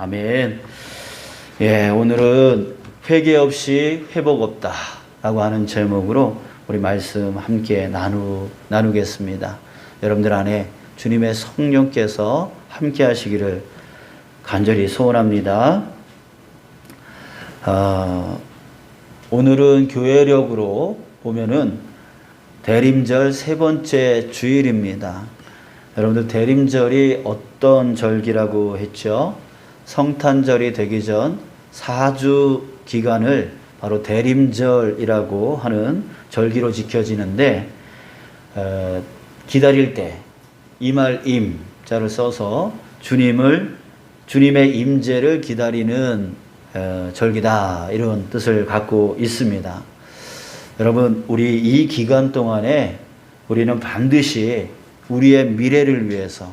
아멘. 예, 오늘은 회개 없이 회복 없다 라고 하는 제목으로 우리 말씀 함께 나누겠습니다. 여러분들 안에 주님의 성령께서 함께 하시기를 간절히 소원합니다. 오늘은 교회력으로 보면은 대림절 세 번째 주일입니다. 여러분들 대림절이 어떤 절기라고 했죠? 성탄절이 되기 전 4주 기간을 바로 대림절이라고 하는 절기로 지켜지는데, 기다릴 때 임할임자를 써서 주님의 임재를 기다리는 절기다, 이런 뜻을 갖고 있습니다. 여러분, 우리 이 기간 동안에 우리는 반드시 우리의 미래를 위해서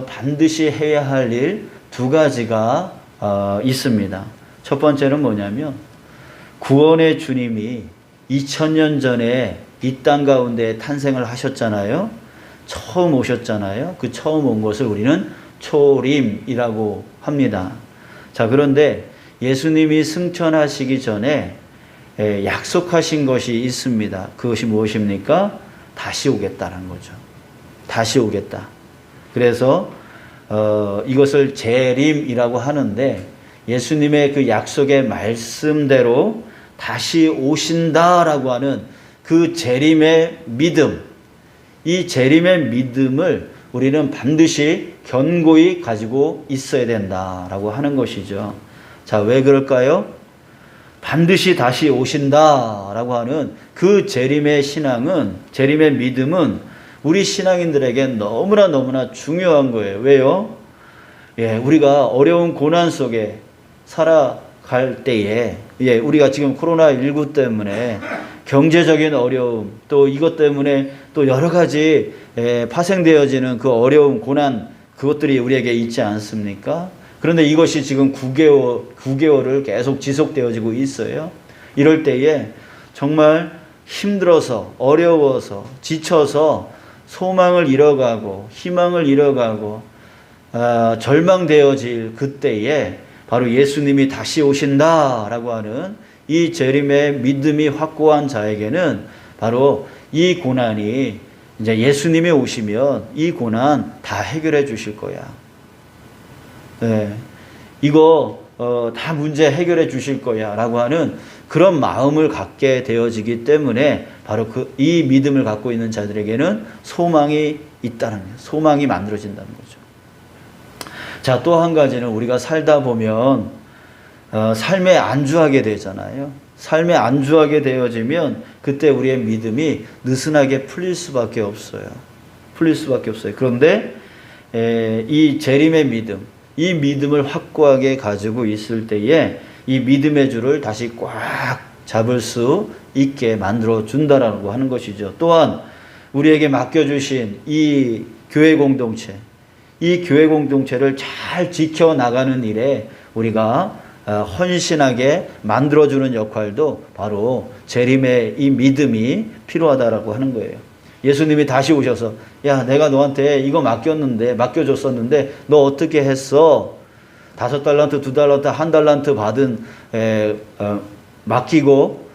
반드시 해야 할 일 두 가지가 있습니다. 첫 번째는 뭐냐면, 구원의 주님이 2000년 전에 이 땅 가운데 탄생을 하셨잖아요. 처음 오셨잖아요. 그 처음 온 것을 우리는 초림이라고 합니다. 자, 그런데 예수님이 승천하시기 전에 약속하신 것이 있습니다. 그것이 무엇입니까? 다시 오겠다는 거죠. 다시 오겠다. 그래서 이것을 재림이라고 하는데, 예수님의 그 약속의 말씀대로 다시 오신다라고 하는 그 재림의 믿음, 이 재림의 믿음을 우리는 반드시 견고히 가지고 있어야 된다라고 하는 것이죠. 자, 왜 그럴까요? 반드시 다시 오신다라고 하는 그 재림의 믿음은 우리 신앙인들에게 너무나 중요한 거예요. 왜요? 우리가 어려운 고난 속에 살아갈 때에, 우리가 지금 코로나19 때문에 경제적인 어려움, 또 이것 때문에 또 여러 가지 파생되어지는 그 어려움, 고난, 그것들이 우리에게 있지 않습니까? 그런데 이것이 지금 9개월을 계속 지속되어지고 있어요. 이럴 때에 정말 힘들어서, 어려워서, 지쳐서 소망을 잃어가고 희망을 잃어가고 절망되어질 그때에 바로 예수님이 다시 오신다라고 하는 이 재림의 믿음이 확고한 자에게는 바로 이 고난이, 이제 예수님이 오시면 이 고난 다 해결해 주실 거야. 이거 다 문제 해결해 주실 거야 라고 하는 그런 마음을 갖게 되어지기 때문에 바로 이 믿음을 갖고 있는 자들에게는 소망이 있다는 거예요. 소망이 만들어진다는 거죠. 자, 또 한 가지는 우리가 살다 보면 삶에 안주하게 되잖아요. 삶에 안주하게 되어지면 그때 우리의 믿음이 느슨하게 풀릴 수밖에 없어요. 그런데 이 재림의 믿음, 이 믿음을 확고하게 가지고 있을 때에 이 믿음의 줄을 다시 꽉 잡을 수 있게 만들어 준다라고 하는 것이죠. 또한 우리에게 맡겨주신 이 교회 공동체를 잘 지켜나가는 일에 우리가 헌신하게 만들어주는 역할도 바로 재림의 이 믿음이 필요하다라고 하는 거예요. 예수님이 다시 오셔서, 야, 내가 너한테 이거 맡겨줬었는데 너 어떻게 했어? 5달란트, 2달란트, 1달란트 받은 맡기고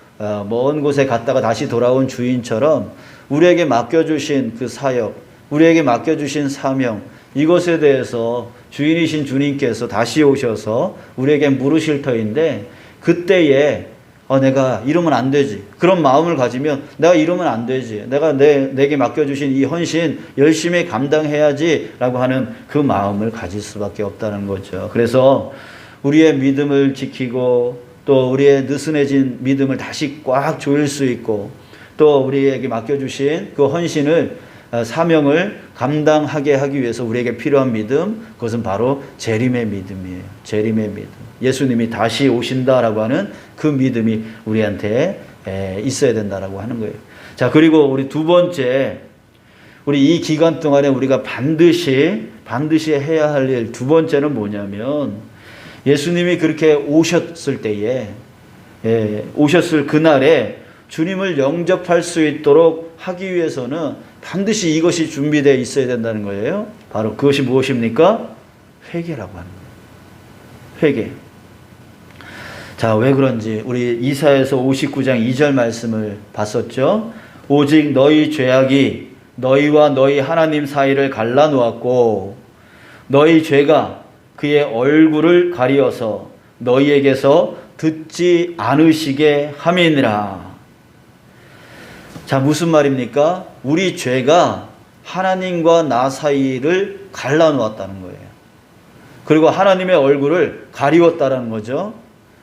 먼 곳에 갔다가 다시 돌아온 주인처럼 우리에게 맡겨주신 그 사역, 우리에게 맡겨주신 사명, 이것에 대해서 주인이신 주님께서 다시 오셔서 우리에게 물으실 터인데, 그때에 내가 이러면 안 되지. 그런 마음을 가지면 내가 이러면 안 되지. 내가 내게 맡겨주신 이 헌신 열심히 감당해야지 라고 하는 그 마음을 가질 수밖에 없다는 거죠. 그래서 우리의 믿음을 지키고 또 우리의 느슨해진 믿음을 다시 꽉 조일 수 있고, 또 우리에게 맡겨주신 그 헌신을, 사명을 감당하게 하기 위해서 우리에게 필요한 믿음, 그것은 바로 재림의 믿음이에요. 재림의 믿음. 예수님이 다시 오신다라고 하는 그 믿음이 우리한테 있어야 된다라고 하는 거예요. 자, 그리고 우리 두 번째, 우리 이 기간 동안에 우리가 반드시 해야 할 일 두 번째는 뭐냐면, 예수님이 그렇게 오셨을 때에, 오셨을 그날에 주님을 영접할 수 있도록 하기 위해서는 반드시 이것이 준비되어 있어야 된다는 거예요. 바로 그것이 무엇입니까? 회개라고 하는 거예요. 회개. 자, 왜 그런지 우리 이사야서 59장 2절 말씀을 봤었죠. 오직 너희 죄악이 너희와 너희 하나님 사이를 갈라놓았고 너희 죄가 그의 얼굴을 가리어서 너희에게서 듣지 않으시게 함이니라. 자, 무슨 말입니까? 우리 죄가 하나님과 나 사이를 갈라놓았다는 거예요. 그리고 하나님의 얼굴을 가리웠다는 거죠.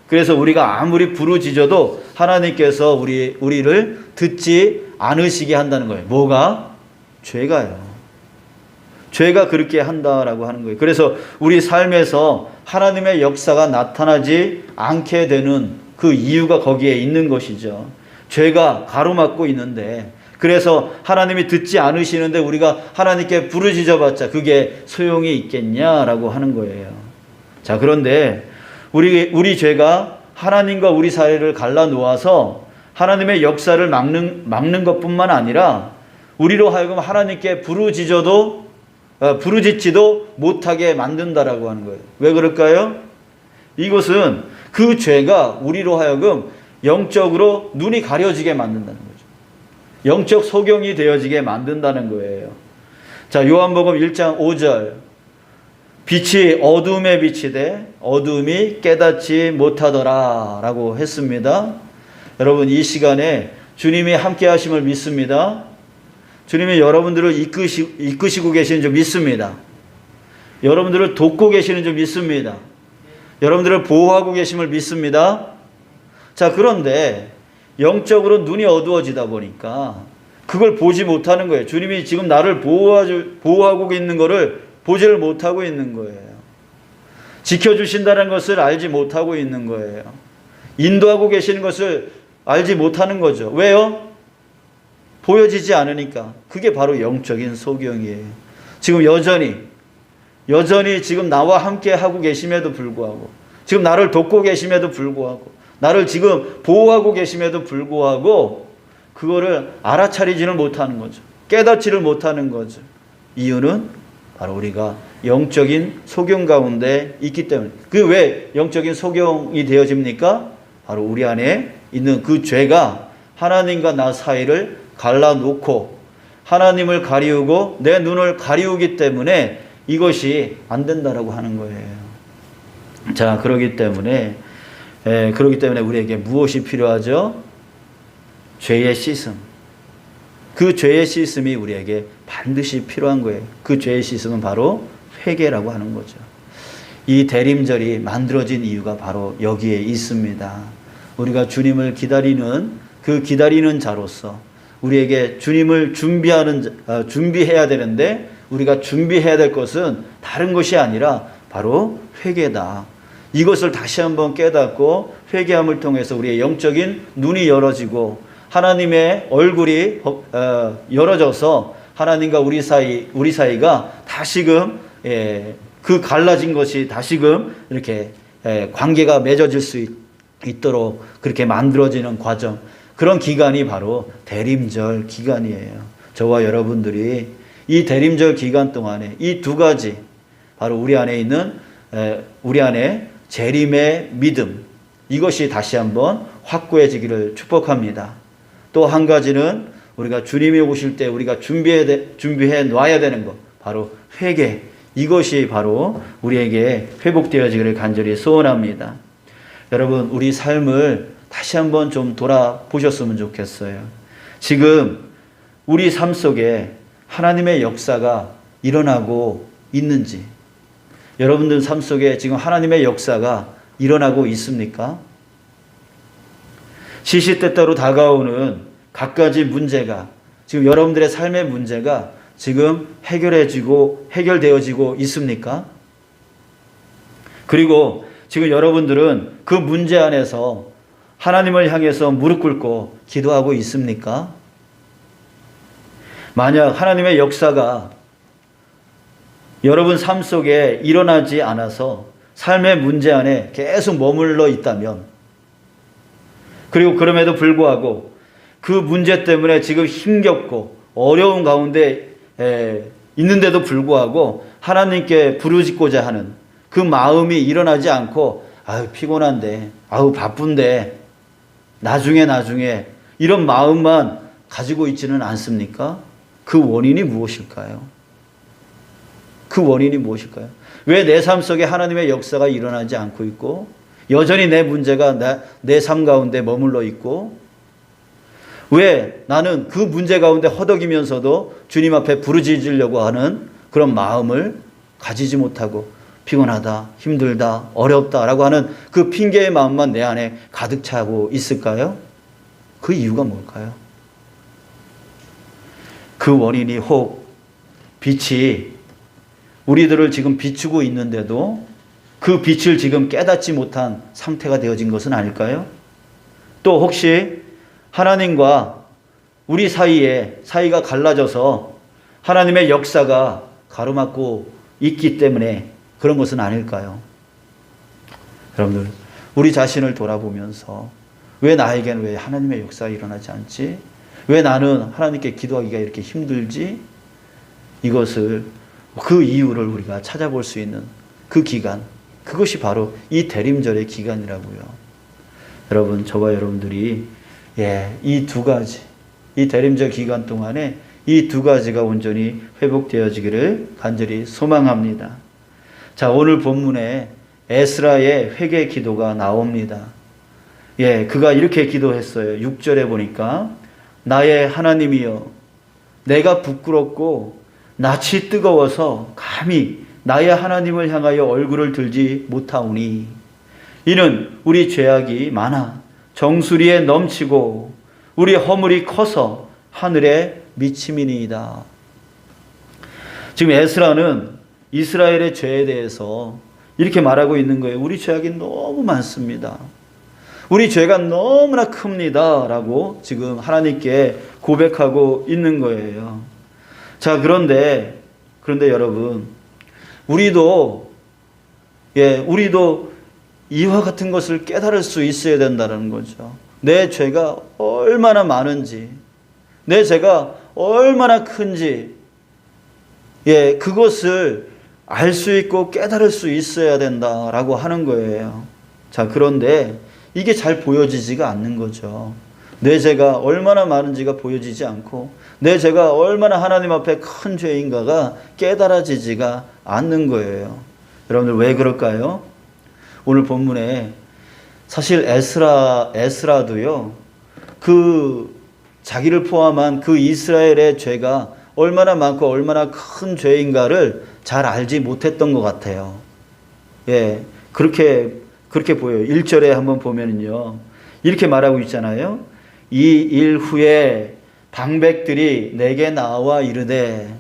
그래서 우리가 아무리 부르짖어도 하나님께서 우리를 듣지 않으시게 한다는 거예요. 뭐가? 죄가요. 죄가 그렇게 한다라고 하는 거예요. 그래서 우리 삶에서 하나님의 역사가 나타나지 않게 되는 그 이유가 거기에 있는 것이죠. 죄가 가로막고 있는데, 그래서 하나님이 듣지 않으시는데 우리가 하나님께 부르짖어봤자 그게 소용이 있겠냐라고 하는 거예요. 자, 그런데 우리 죄가 하나님과 우리 사이를 갈라놓아서 하나님의 역사를 막는 것뿐만 아니라 우리로 하여금 하나님께 부르짖지도 못하게 만든다라고 하는 거예요. 왜 그럴까요? 이것은 그 죄가 우리로 하여금 영적으로 눈이 가려지게 만든다는 거죠. 영적 소경이 되어지게 만든다는 거예요. 자, 요한복음 1장 5절. 빛이 어둠에 비치되 어둠이 깨닫지 못하더라 라고 했습니다. 여러분, 이 시간에 주님이 함께 하심을 믿습니다. 주님이 여러분들을 이끄시고 계시는 줄 믿습니다. 여러분들을 돕고 계시는 줄 믿습니다. 여러분들을 보호하고 계심을 믿습니다. 자, 그런데 영적으로 눈이 어두워지다 보니까 그걸 보지 못하는 거예요. 주님이 지금 나를 보호하고 있는 것을 보지를 못하고 있는 거예요. 지켜주신다는 것을 알지 못하고 있는 거예요. 인도하고 계시는 것을 알지 못하는 거죠. 왜요? 보여지지 않으니까. 그게 바로 영적인 소경이에요. 지금 여전히 지금 나와 함께 하고 계심에도 불구하고, 지금 나를 돕고 계심에도 불구하고, 나를 지금 보호하고 계심에도 불구하고 그거를 알아차리지는 못하는 거죠. 깨닫지를 못하는 거죠. 이유는 바로 우리가 영적인 소경 가운데 있기 때문에. 그 왜 영적인 소경이 되어집니까? 바로 우리 안에 있는 그 죄가 하나님과 나 사이를 갈라놓고 하나님을 가리우고 내 눈을 가리우기 때문에 이것이 안 된다라고 하는 거예요. 자, 그러기 때문에 우리에게 무엇이 필요하죠? 죄의 씻음. 그 죄의 씻음이 우리에게 반드시 필요한 거예요. 그 죄의 씻음은 바로 회개라고 하는 거죠. 이 대림절이 만들어진 이유가 바로 여기에 있습니다. 우리가 주님을 기다리는 그 기다리는 자로서 우리에게 주님을 준비해야 되는데, 우리가 준비해야 될 것은 다른 것이 아니라 바로 회개다. 이것을 다시 한번 깨닫고 회개함을 통해서 우리의 영적인 눈이 열어지고 하나님의 얼굴이 열어져서 하나님과 우리 사이가 다시금 그 갈라진 것이 다시금 이렇게 관계가 맺어질 수 있도록 그렇게 만들어지는 과정, 그런 기간이 바로 대림절 기간이에요. 저와 여러분들이 이 대림절 기간 동안에 이 두 가지, 바로 우리 안에 재림의 믿음, 이것이 다시 한번 확고해지기를 축복합니다. 또 한 가지는 우리가 주님이 오실 때 우리가 준비해 놔야 되는 것, 바로 회개, 이것이 바로 우리에게 회복되어지기를 간절히 소원합니다. 여러분, 우리 삶을 다시 한번 좀 돌아보셨으면 좋겠어요. 지금 우리 삶 속에 하나님의 역사가 일어나고 있는지, 여러분들 삶 속에 지금 하나님의 역사가 일어나고 있습니까? 시시때때로 다가오는 갖가지 문제가, 지금 여러분들의 삶의 문제가 지금 해결되어지고 있습니까? 그리고 지금 여러분들은 그 문제 안에서 하나님을 향해서 무릎 꿇고 기도하고 있습니까? 만약 하나님의 역사가 여러분 삶 속에 일어나지 않아서 삶의 문제 안에 계속 머물러 있다면, 그리고 그럼에도 불구하고 그 문제 때문에 지금 힘겹고 어려운 가운데 있는데도 불구하고 하나님께 부르짖고자 하는 그 마음이 일어나지 않고 아유 피곤한데 아유 바쁜데 나중에 이런 마음만 가지고 있지는 않습니까? 그 원인이 무엇일까요? 그 원인이 무엇일까요? 왜 내 삶 속에 하나님의 역사가 일어나지 않고 있고 여전히 내 문제가 내 삶 가운데 머물러 있고 왜 나는 그 문제 가운데 허덕이면서도 주님 앞에 부르짖으려고 하는 그런 마음을 가지지 못하고 피곤하다, 힘들다, 어렵다라고 하는 그 핑계의 마음만 내 안에 가득 차고 있을까요? 그 이유가 뭘까요? 그 원인이 혹 빛이 우리들을 지금 비추고 있는데도 그 빛을 지금 깨닫지 못한 상태가 되어진 것은 아닐까요? 또 혹시 하나님과 우리 사이가 갈라져서 하나님의 역사가 가로막고 있기 때문에 그런 것은 아닐까요? 여러분들, 우리 자신을 돌아보면서 왜 나에게는 왜 하나님의 역사가 일어나지 않지? 왜 나는 하나님께 기도하기가 이렇게 힘들지? 이것을 그 이유를 우리가 찾아볼 수 있는 그 기간, 그것이 바로 이 대림절의 기간이라고요. 여러분, 저와 여러분들이 이 두 가지, 이 대림절 기간 동안에 이 두 가지가 온전히 회복되어지기를 간절히 소망합니다. 자, 오늘 본문에 에스라의 회개 기도가 나옵니다. 그가 이렇게 기도했어요. 6절에 보니까 나의 하나님이여 내가 부끄럽고 낯이 뜨거워서 감히 나의 하나님을 향하여 얼굴을 들지 못하오니 이는 우리 죄악이 많아 정수리에 넘치고 우리 허물이 커서 하늘에 미침이니이다. 지금 에스라는 이스라엘의 죄에 대해서 이렇게 말하고 있는 거예요. 우리 죄악이 너무 많습니다. 우리 죄가 너무나 큽니다. 라고 지금 하나님께 고백하고 있는 거예요. 자, 그런데 여러분, 우리도 이와 같은 것을 깨달을 수 있어야 된다는 거죠. 내 죄가 얼마나 많은지, 내 죄가 얼마나 큰지, 그것을 알 수 있고 깨달을 수 있어야 된다라고 하는 거예요. 자, 그런데 이게 잘 보여지지가 않는 거죠. 내 죄가 얼마나 많은지가 보여지지 않고 내 죄가 얼마나 하나님 앞에 큰 죄인가가 깨달아지지가 않는 거예요. 여러분들 왜 그럴까요? 오늘 본문에 사실 에스라도요, 그 자기를 포함한 그 이스라엘의 죄가 얼마나 많고 얼마나 큰 죄인가를 잘 알지 못했던 것 같아요. 그렇게 보여요. 1절에 한번 보면은요, 이렇게 말하고 있잖아요. 이 일 후에 방백들이 내게 나와 이르되,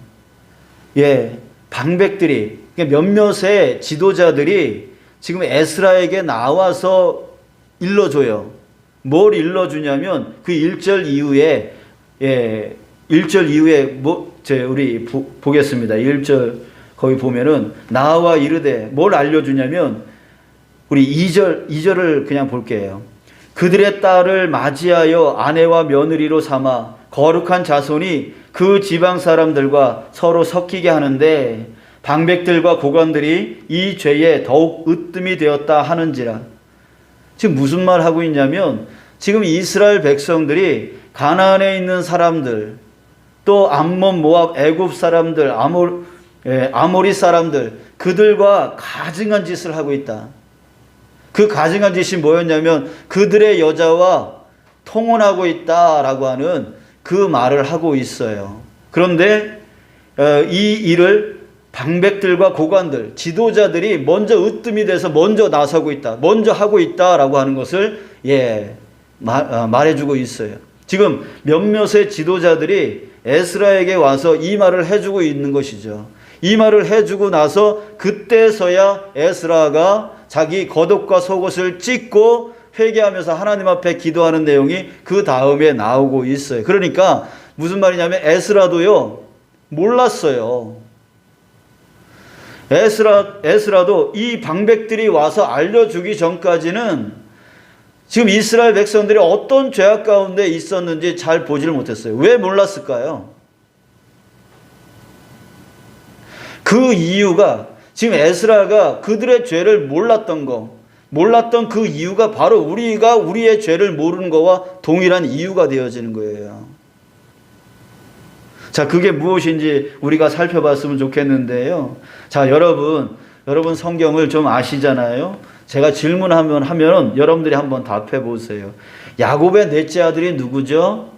방백들이, 몇몇의 지도자들이 지금 에스라에게 나와서 일러줘요. 뭘 일러주냐면 그 1절 이후에, 1절 이후에 우리 보겠습니다. 1절 거기 보면은 나와 이르되 뭘 알려주냐면 우리 2절을 그냥 볼게요. 그들의 딸을 맞이하여 아내와 며느리로 삼아 거룩한 자손이 그 지방 사람들과 서로 섞이게 하는데 방백들과 고관들이 이 죄에 더욱 으뜸이 되었다 하는지라. 지금 무슨 말 하고 있냐면 지금 이스라엘 백성들이 가나안에 있는 사람들, 또 암몬, 모압, 애굽 사람들, 아모리 사람들, 그들과 가증한 짓을 하고 있다. 그 가증한 짓이 뭐였냐면 그들의 여자와 통혼하고 있다라고 하는 그 말을 하고 있어요. 그런데 이 일을 방백들과 고관들, 지도자들이 먼저 으뜸이 돼서 먼저 나서고 있다, 먼저 하고 있다라고 하는 것을 말해주고 있어요. 지금 몇몇의 지도자들이 에스라에게 와서 이 말을 해주고 있는 것이죠. 이 말을 해주고 나서 그때서야 에스라가 자기 겉옷과 속옷을 찢고 회개하면서 하나님 앞에 기도하는 내용이 그 다음에 나오고 있어요. 그러니까 무슨 말이냐면 에스라도요, 몰랐어요. 에스라도 이 방백들이 와서 알려주기 전까지는 지금 이스라엘 백성들이 어떤 죄악 가운데 있었는지 잘 보지를 못했어요. 왜 몰랐을까요? 그 이유가 지금 에스라가 그들의 죄를 몰랐던 그 이유가 바로 우리가 우리의 죄를 모르는 거와 동일한 이유가 되어지는 거예요. 자, 그게 무엇인지 우리가 살펴봤으면 좋겠는데요. 자, 여러분 성경을 좀 아시잖아요. 제가 질문하면 여러분들이 한번 답해 보세요. 야곱의 넷째 아들이 누구죠?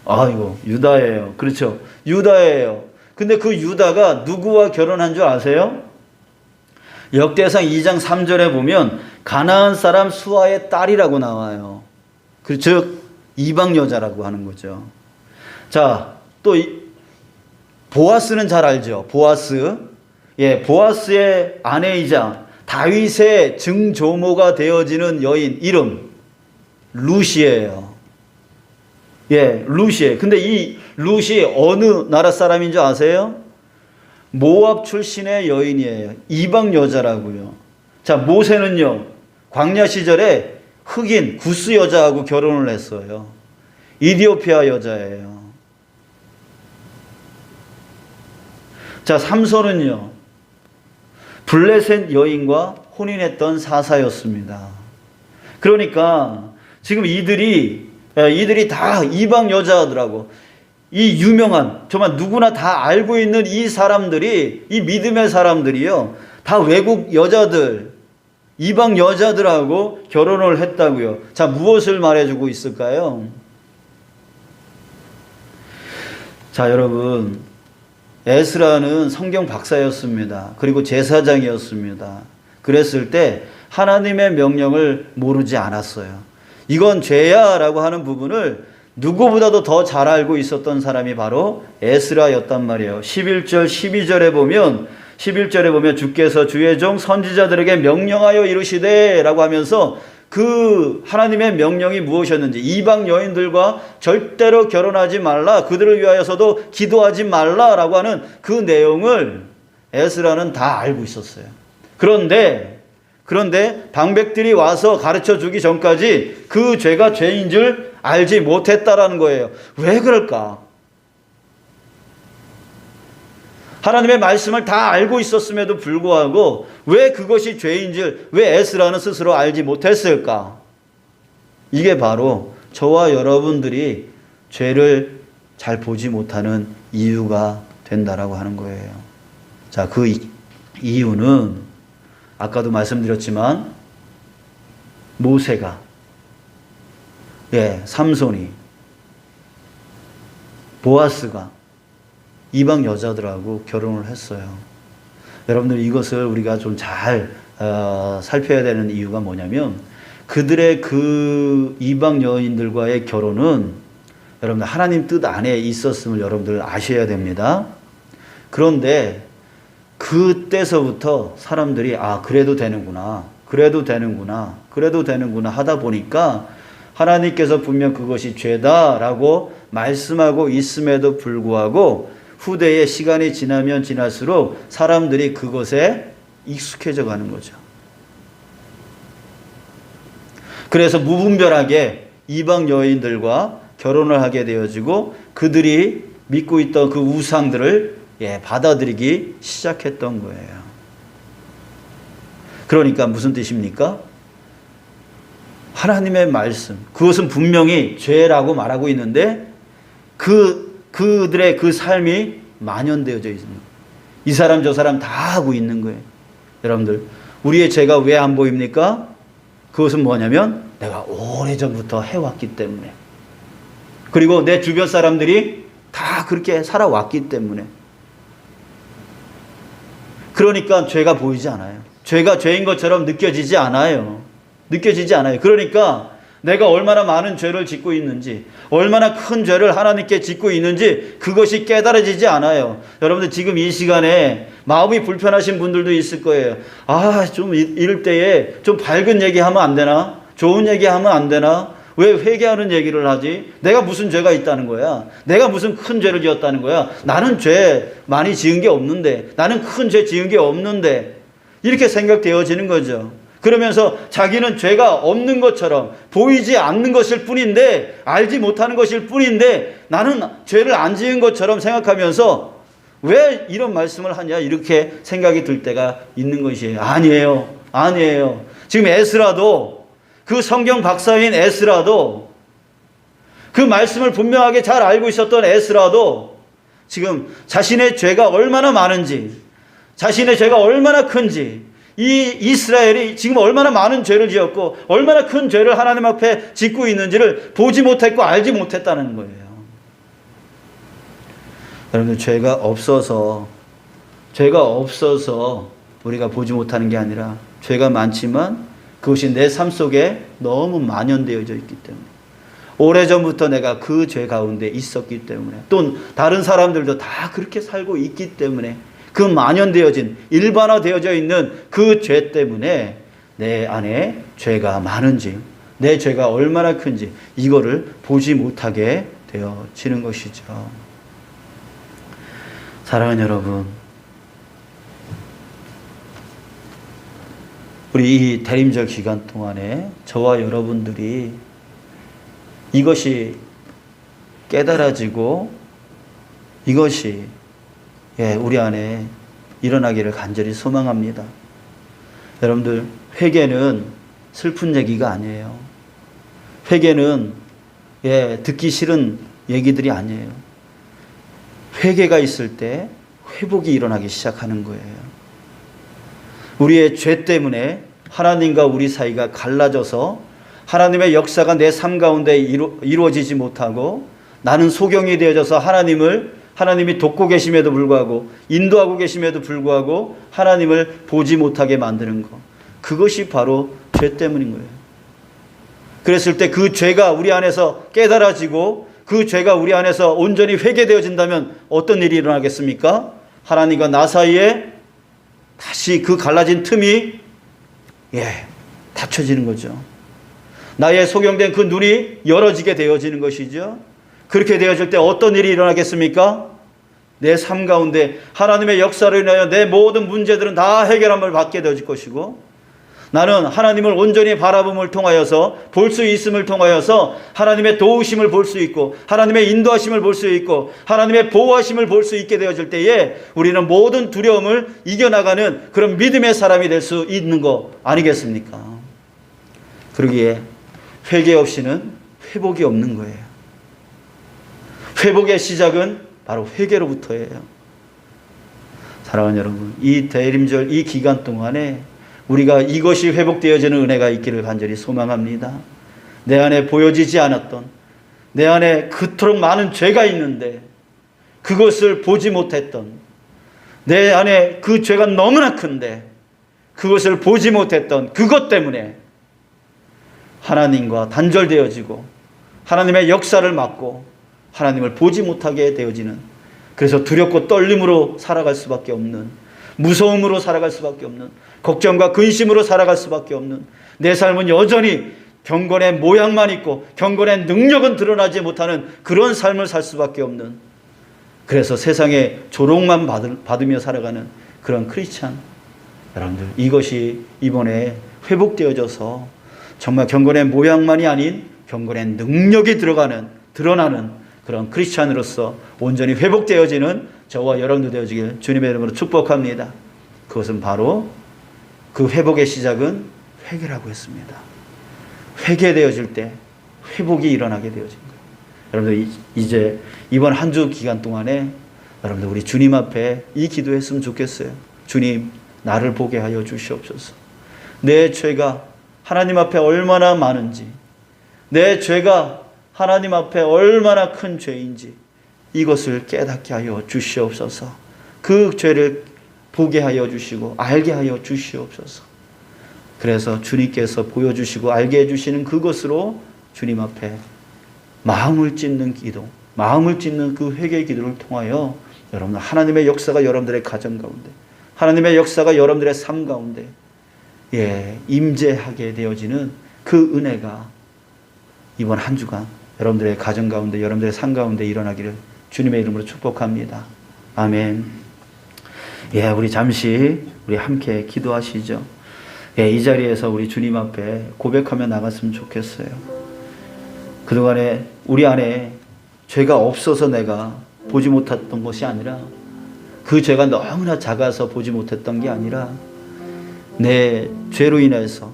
아이고, 유다예요. 그렇죠. 유다예요. 근데 그 유다가 누구와 결혼한 줄 아세요? 역대상 2장 3절에 보면 가나안 사람 수아의 딸이라고 나와요. 즉 이방 여자라고 하는 거죠. 자, 또 보아스는 잘 알죠. 보아스. 예, 보아스의 아내이자 다윗의 증조모가 되어지는 여인 이름 룻이에요. 예, 룻이에요. 근데 이 룻이 어느 나라 사람인 줄 아세요? 모압 출신의 여인이에요. 이방 여자라고요. 자, 모세는요, 광야 시절에 흑인 구스 여자하고 결혼을 했어요. 이디오피아 여자예요. 자, 삼손은요, 블레셋 여인과 혼인했던 사사였습니다. 그러니까 지금 이들이 다 이방 여자더라고. 이 유명한, 정말 누구나 다 알고 있는 이 사람들이, 이 믿음의 사람들이요, 다 외국 여자들, 이방 여자들하고 결혼을 했다고요. 자, 무엇을 말해주고 있을까요? 자, 여러분, 에스라는 성경 박사였습니다. 그리고 제사장이었습니다. 그랬을 때 하나님의 명령을 모르지 않았어요. 이건 죄야 라고 하는 부분을 누구보다도 더 잘 알고 있었던 사람이 바로 에스라였단 말이에요. 11절 12절에 보면 주께서 주의 종 선지자들에게 명령하여 이르시되 라고 하면서 그 하나님의 명령이 무엇이었는지, 이방 여인들과 절대로 결혼하지 말라, 그들을 위하여서도 기도하지 말라 라고 하는 그 내용을 에스라는 다 알고 있었어요. 그런데 방백들이 와서 가르쳐 주기 전까지 그 죄가 죄인 줄 알지 못했다라는 거예요. 왜 그럴까? 하나님의 말씀을 다 알고 있었음에도 불구하고 왜 그것이 죄인 줄, 왜 에스라는 스스로 알지 못했을까? 이게 바로 저와 여러분들이 죄를 잘 보지 못하는 이유가 된다라고 하는 거예요. 자, 그 이유는 아까도 말씀드렸지만 모세가, 삼손이, 보아스가 이방 여자들하고 결혼을 했어요. 여러분들, 이것을 우리가 좀 잘 살펴야 되는 이유가 뭐냐면, 그들의 그 이방 여인들과의 결혼은 여러분들 하나님 뜻 안에 있었음을 여러분들 아셔야 됩니다. 그런데 그때서부터 사람들이 그래도 되는구나 하다 보니까 하나님께서 분명 그것이 죄다라고 말씀하고 있음에도 불구하고 후대에 시간이 지나면 지날수록 사람들이 그것에 익숙해져 가는 거죠. 그래서 무분별하게 이방 여인들과 결혼을 하게 되어지고 그들이 믿고 있던 그 우상들을 받아들이기 시작했던 거예요. 그러니까 무슨 뜻입니까? 하나님의 말씀, 그것은 분명히 죄라고 말하고 있는데 그들의 그 삶이 만연되어져 있습니다. 이 사람 저 사람 다 하고 있는 거예요. 여러분들, 우리의 죄가 왜 안 보입니까? 그것은 뭐냐면 내가 오래전부터 해왔기 때문에, 그리고 내 주변 사람들이 다 그렇게 살아왔기 때문에. 그러니까 죄가 보이지 않아요. 죄가 죄인 것처럼 느껴지지 않아요. 그러니까 내가 얼마나 많은 죄를 짓고 있는지, 얼마나 큰 죄를 하나님께 짓고 있는지 그것이 깨달아지지 않아요. 여러분들, 지금 이 시간에 마음이 불편하신 분들도 있을 거예요. 좀 이럴 때에 좀 밝은 얘기하면 안 되나? 좋은 얘기하면 안 되나? 왜 회개하는 얘기를 하지? 내가 무슨 죄가 있다는 거야? 내가 무슨 큰 죄를 지었다는 거야? 나는 죄 많이 지은 게 없는데, 나는 큰 죄 지은 게 없는데, 이렇게 생각되어지는 거죠. 그러면서 자기는 죄가 없는 것처럼, 보이지 않는 것일 뿐인데, 알지 못하는 것일 뿐인데, 나는 죄를 안 지은 것처럼 생각하면서 왜 이런 말씀을 하냐 이렇게 생각이 들 때가 있는 것이에요. 아니에요. 지금 에스라도, 그 성경 박사인 에스라도, 그 말씀을 분명하게 잘 알고 있었던 에스라도 지금 자신의 죄가 얼마나 많은지, 자신의 죄가 얼마나 큰지, 이 이스라엘이 지금 얼마나 많은 죄를 지었고 얼마나 큰 죄를 하나님 앞에 짓고 있는지를 보지 못했고 알지 못했다는 거예요. 여러분들, 죄가 없어서 우리가 보지 못하는 게 아니라 죄가 많지만 그것이 내 삶 속에 너무 만연되어져 있기 때문에, 오래전부터 내가 그 죄 가운데 있었기 때문에, 또 다른 사람들도 다 그렇게 살고 있기 때문에, 그 만연되어진, 일반화되어져 있는 그 죄 때문에 내 안에 죄가 많은지, 내 죄가 얼마나 큰지 이거를 보지 못하게 되어지는 것이죠. 사랑하는 여러분, 우리 이 대림절 기간 동안에 저와 여러분들이 이것이 깨달아지고 이것이 우리 안에 일어나기를 간절히 소망합니다. 여러분들, 회개는 슬픈 얘기가 아니에요. 회개는 듣기 싫은 얘기들이 아니에요. 회개가 있을 때 회복이 일어나기 시작하는 거예요. 우리의 죄 때문에 하나님과 우리 사이가 갈라져서 하나님의 역사가 내 삶 가운데 이루어지지 못하고 나는 소경이 되어져서 하나님이 돕고 계심에도 불구하고, 인도하고 계심에도 불구하고 하나님을 보지 못하게 만드는 것, 그것이 바로 죄 때문인 거예요. 그랬을 때 그 죄가 우리 안에서 깨달아지고 그 죄가 우리 안에서 온전히 회개되어진다면 어떤 일이 일어나겠습니까? 하나님과 나 사이에 다시 그 갈라진 틈이 닫혀지는 거죠. 나의 소경된 그 눈이 열어지게 되어지는 것이죠. 그렇게 되어질 때 어떤 일이 일어나겠습니까? 내 삶 가운데 하나님의 역사로 인하여 내 모든 문제들은 다 해결함을 받게 되어질 것이고, 나는 하나님을 온전히 바라봄을 통하여서, 볼 수 있음을 통하여서 하나님의 도우심을 볼 수 있고, 하나님의 인도하심을 볼 수 있고, 하나님의 보호하심을 볼 수 있게 되어질 때에 우리는 모든 두려움을 이겨나가는 그런 믿음의 사람이 될 수 있는 거 아니겠습니까? 그러기에 회개 없이는 회복이 없는 거예요. 회복의 시작은 바로 회개로부터예요. 사랑하는 여러분, 이 대림절 이 기간 동안에 우리가 이것이 회복되어지는 은혜가 있기를 간절히 소망합니다. 내 안에 보여지지 않았던, 내 안에 그토록 많은 죄가 있는데 그것을 보지 못했던, 내 안에 그 죄가 너무나 큰데 그것을 보지 못했던 그것 때문에 하나님과 단절되어지고 하나님의 역사를 막고 하나님을 보지 못하게 되어지는, 그래서 두렵고 떨림으로 살아갈 수밖에 없는, 무서움으로 살아갈 수밖에 없는, 걱정과 근심으로 살아갈 수밖에 없는, 내 삶은 여전히 경건의 모양만 있고 경건의 능력은 드러나지 못하는 그런 삶을 살 수밖에 없는, 그래서 세상에 조롱만 받으며 살아가는 그런 크리스찬 여러분들, 이것이 이번에 회복되어져서 정말 경건의 모양만이 아닌 경건의 능력이 드러나는 그런 크리스찬으로서 온전히 회복되어지는 저와 여러분들 되어지길 주님의 이름으로 축복합니다. 그것은 바로 그 회복의 시작은 회개라고 했습니다. 회개되어질 때 회복이 일어나게 되어진 거예요. 여러분들, 이제 이번 한 주 기간 동안에 여러분들 우리 주님 앞에 이 기도했으면 좋겠어요. 주님, 나를 보게 하여 주시옵소서. 내 죄가 하나님 앞에 얼마나 많은지, 내 죄가 하나님 앞에 얼마나 큰 죄인지 이것을 깨닫게 하여 주시옵소서. 그 죄를 보게 하여 주시고 알게 하여 주시옵소서. 그래서 주님께서 보여주시고 알게 해주시는 그것으로 주님 앞에 마음을 찢는 기도, 마음을 찢는 그 회개의 기도를 통하여 여러분, 하나님의 역사가 여러분들의 가정 가운데, 하나님의 역사가 여러분들의 삶 가운데 임재하게 되어지는 그 은혜가 이번 한 주간 여러분들의 가정 가운데, 여러분들의 삶 가운데 일어나기를 주님의 이름으로 축복합니다. 아멘. 우리 잠시 함께 기도하시죠. 이 자리에서 우리 주님 앞에 고백하며 나갔으면 좋겠어요. 그동안에 우리 안에 죄가 없어서 내가 보지 못했던 것이 아니라 그 죄가 너무나 작아서 보지 못했던 게 아니라 내 죄로 인해서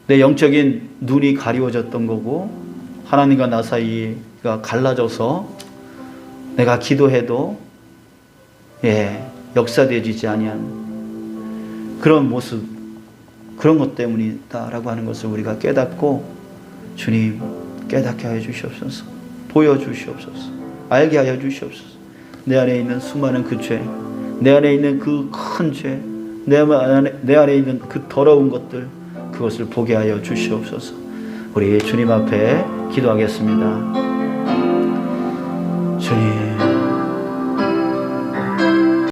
내 영적인 눈이 가리워졌던 거고 하나님과 나 사이가 갈라져서 내가 기도해도 역사되어지지 아니한 그런 모습, 그런 것 때문이다라고 하는 것을 우리가 깨닫고 주님 깨닫게 하여 주시옵소서. 보여주시옵소서. 알게 하여 주시옵소서. 내 안에 있는 수많은 그 죄, 내 안에 있는 그 큰 죄, 내 안에 있는 그 더러운 것들, 그것을 보게 하여 주시옵소서. 우리 주님 앞에 기도하겠습니다. 주님